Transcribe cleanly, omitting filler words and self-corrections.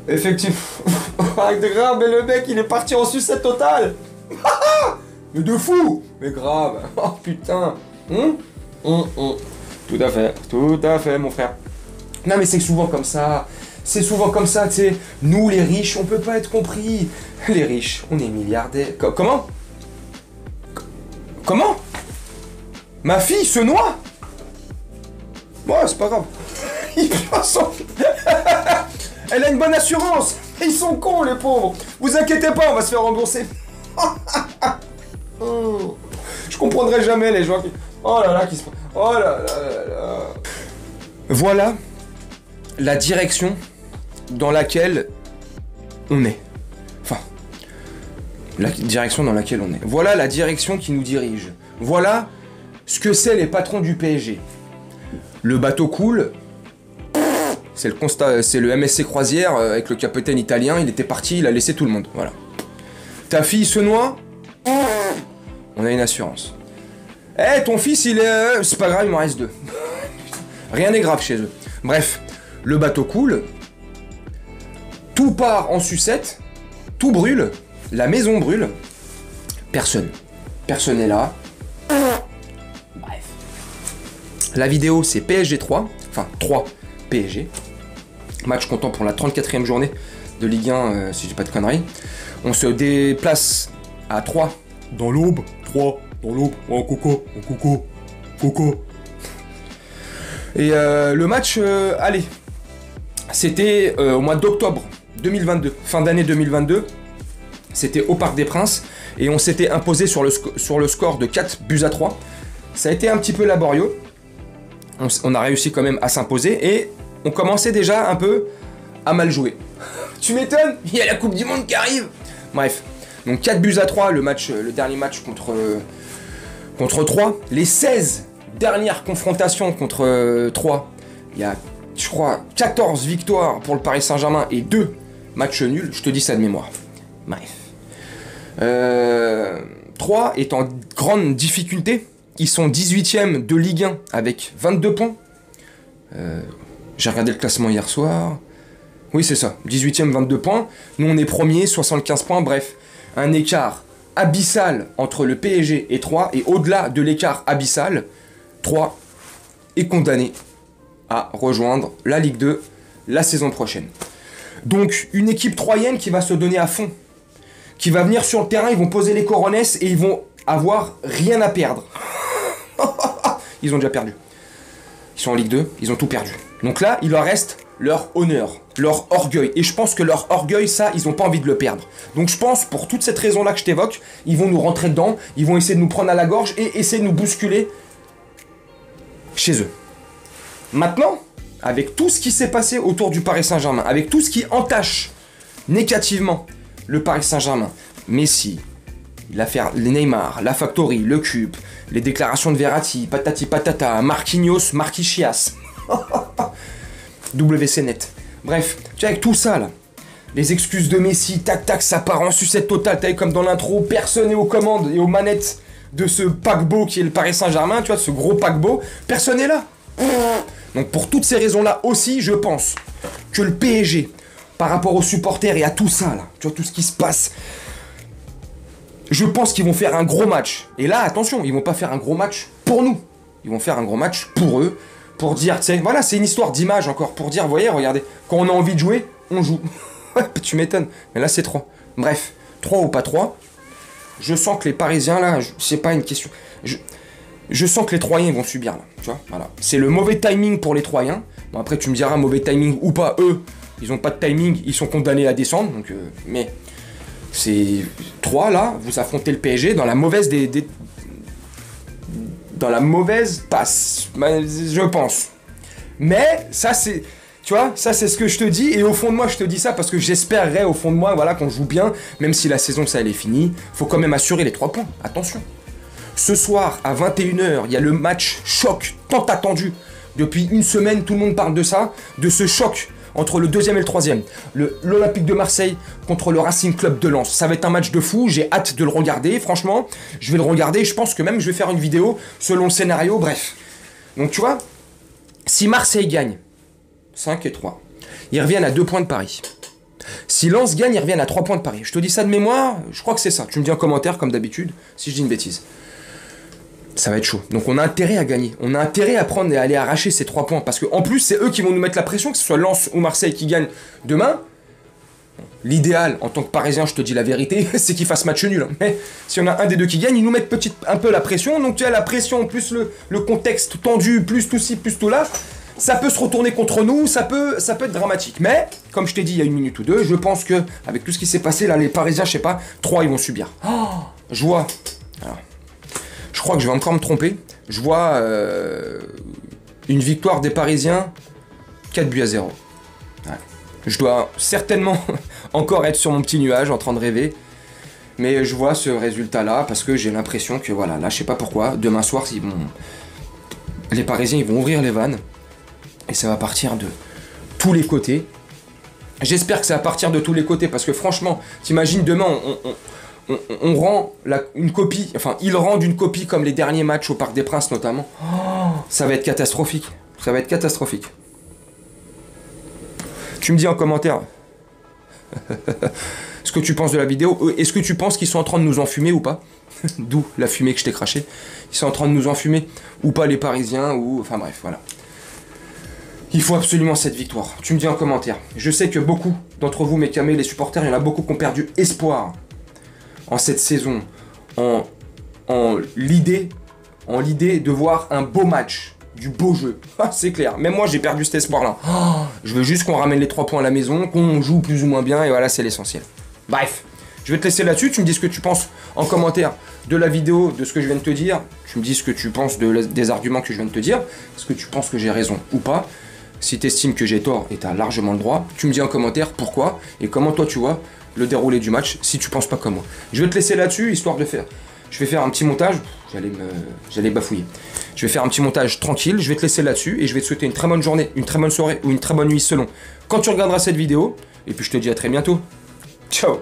Effectivement. Grave, mais le mec, il est parti en sucette totale. Mais de fou. Mais grave. Oh putain. Tout à fait, mon frère. Non, mais c'est souvent comme ça. C'est souvent comme ça, tu sais. Nous, les riches, on peut pas être compris. Les riches, on est milliardaires. Comment? Comment? Ma fille se noie? Ouais, c'est pas grave. Elle a une bonne assurance. Ils sont cons, les pauvres. Vous inquiétez pas, on va se faire rembourser. Je comprendrai jamais les gens qui... Oh là là, qui se... Oh là là là là. Voilà la direction dans laquelle on est. Enfin, la direction dans laquelle on est. Voilà la direction qui nous dirige. Voilà ce que c'est les patrons du PSG. Le bateau coule. C'est le constat, c'est le MSC Croisière avec le capitaine italien. Il était parti, il a laissé tout le monde. Voilà. Ta fille se noie. On a une assurance. Eh, ton fils, il est... c'est pas grave, il m'en reste 2. Rien n'est grave chez eux. Bref, le bateau coule. Tout part en sucette. Tout brûle. La maison brûle. Personne. Personne n'est là. Bref. La vidéo, c'est PSG 3. Enfin, 3 PSG. Match comptant pour la 34e journée de Ligue 1, si j'ai pas de conneries. On se déplace à 3 dans l'aube. 3 dans l'aube. Oh, coco. Oh, coco. Coco. Et le match, allez, c'était au mois d'octobre 2022, fin d'année 2022. C'était au Parc des Princes. Et on s'était imposé sur le score de 4-3. Ça a été un petit peu laborieux. On a réussi quand même à s'imposer. Et on commençait déjà un peu à mal jouer. Tu m'étonnes, il y a la Coupe du Monde qui arrive. Bref, donc 4-3, le dernier match contre 3. Les 16 dernières confrontations contre 3, il y a, je crois, 14 victoires pour le Paris Saint-Germain et 2 matchs nuls. Je te dis ça de mémoire. Bref. 3 est en grande difficulté. Ils sont 18e de Ligue 1 avec 22 points. J'ai regardé le classement hier soir. Oui, c'est ça. 18e, 22 points. Nous, on est premier, 75 points. Bref, un écart abyssal entre le PSG et 3. Et au-delà de l'écart abyssal, 3 est condamné à rejoindre la Ligue 2 la saison prochaine. Donc, une équipe troyenne qui va se donner à fond. Qui va venir sur le terrain, ils vont poser les coronesses et ils vont avoir rien à perdre. Ils ont déjà perdu. Ils sont en Ligue 2, ils ont tout perdu. Donc là, il leur reste leur honneur, leur orgueil. Et je pense que leur orgueil, ça, ils n'ont pas envie de le perdre. Donc je pense, pour toute cette raison-là que je t'évoque, ils vont nous rentrer dedans, ils vont essayer de nous prendre à la gorge et essayer de nous bousculer chez eux. Maintenant, avec tout ce qui s'est passé autour du Paris Saint-Germain, avec tout ce qui entache négativement le Paris Saint-Germain, Messi, l'affaire les Neymar, la Factory, le Cube, les déclarations de Verratti, patati patata, Marquinhos, Marquichias, WC Net. Bref, tu vois, avec tout ça là, les excuses de Messi, tac tac, ça part en sucette totale, t'as vu comme dans l'intro, personne n'est aux commandes et aux manettes de ce paquebot qui est le Paris Saint-Germain, tu vois, ce gros paquebot, personne n'est là. Donc pour toutes ces raisons-là aussi, je pense que le PSG, par rapport aux supporters et à tout ça là, tu vois, tout ce qui se passe, je pense qu'ils vont faire un gros match. Et là, attention, ils vont pas faire un gros match pour nous. Ils vont faire un gros match pour eux, pour dire, tu sais, voilà, c'est une histoire d'image encore, pour dire, voyez, regardez, quand on a envie de jouer, on joue. Tu m'étonnes, mais là c'est 3. Bref, 3 ou pas 3, je sens que les Parisiens là, c'est pas une question. Je sens que les Troyens vont subir là, tu vois, voilà. C'est le mauvais timing pour les Troyens. Bon, après tu me diras, mauvais timing ou pas, eux, ils ont pas de timing, ils sont condamnés à descendre, donc, mais... C'est 3 là, vous affrontez le PSG dans la mauvaise dans la mauvaise passe, je pense. Mais ça c'est, tu vois, ça c'est ce que je te dis et au fond de moi je te dis ça parce que j'espérerais au fond de moi, voilà, qu'on joue bien, même si la saison ça elle est finie, faut quand même assurer les 3 points. Attention. Ce soir à 21h, il y a le match choc tant attendu. Depuis une semaine, tout le monde parle de ça, de ce choc entre le 2e et le 3e, l'Olympique de Marseille contre le Racing Club de Lens. Ça va être un match de fou, j'ai hâte de le regarder, franchement, je vais le regarder, je pense que même je vais faire une vidéo selon le scénario, bref. Donc tu vois, si Marseille gagne, 5 et 3, ils reviennent à 2 points de Paris. Si Lens gagne, ils reviennent à 3 points de Paris. Je te dis ça de mémoire, je crois que c'est ça. Tu me dis en commentaire, comme d'habitude, si je dis une bêtise. Ça va être chaud. Donc on a intérêt à gagner. On a intérêt à prendre et à aller arracher ces 3 points. Parce qu'en plus, c'est eux qui vont nous mettre la pression, que ce soit Lens ou Marseille qui gagnent demain. L'idéal, en tant que Parisien, je te dis la vérité, c'est qu'ils fassent match nul. Mais si on a un des deux qui gagne, ils nous mettent un peu la pression. Donc tu as la pression, plus le contexte tendu, plus tout ci, plus tout là. Ça peut se retourner contre nous, ça peut être dramatique. Mais, comme je t'ai dit il y a 1 minute ou 2, je pense que, avec tout ce qui s'est passé, là, les Parisiens, je sais pas, 3, ils vont subir. Oh, je vois. Alors, je crois que je vais encore me tromper. Je vois une victoire des Parisiens, 4-0. Ouais. Je dois certainement encore être sur mon petit nuage, en train de rêver. Mais je vois ce résultat-là, parce que j'ai l'impression que, voilà, là, je sais pas pourquoi, demain soir, les Parisiens, ils vont ouvrir les vannes. Et ça va partir de tous les côtés. J'espère que ça va partir de tous les côtés, parce que franchement, t'imagines, demain, on rend une copie, enfin, ils rendent une copie comme les derniers matchs au Parc des Princes, notamment. Oh, ça va être catastrophique. Ça va être catastrophique. Tu me dis en commentaire ce que tu penses de la vidéo. Est-ce que tu penses qu'ils sont en train de nous enfumer ou pas? D'où la fumée que je t'ai crachée. Ils sont en train de nous enfumer ou pas, les Parisiens, ou... Enfin bref, voilà. Il faut absolument cette victoire. Tu me dis en commentaire. Je sais que beaucoup d'entre vous, mes camés, les supporters, il y en a beaucoup qui ont perdu espoir en cette saison, en l'idée de voir un beau match, du beau jeu. Ah, c'est clair. Même moi, j'ai perdu cet espoir-là. Oh, je veux juste qu'on ramène les 3 points à la maison, qu'on joue plus ou moins bien, et voilà, c'est l'essentiel. Bref, je vais te laisser là-dessus. Tu me dis ce que tu penses en commentaire de la vidéo, de ce que je viens de te dire. Tu me dis ce que tu penses des arguments que je viens de te dire. Est-ce que tu penses que j'ai raison ou pas? Si tu estimes que j'ai tort, et tu as largement le droit, tu me dis en commentaire pourquoi et comment toi tu vois le déroulé du match si tu penses pas comme moi. Je vais te laisser là-dessus, histoire de faire... Je vais faire un petit montage, j'allais bafouiller. Je vais faire un petit montage tranquille, je vais te laisser là-dessus et je vais te souhaiter une très bonne journée, une très bonne soirée ou une très bonne nuit selon quand tu regarderas cette vidéo. Et puis je te dis à très bientôt. Ciao.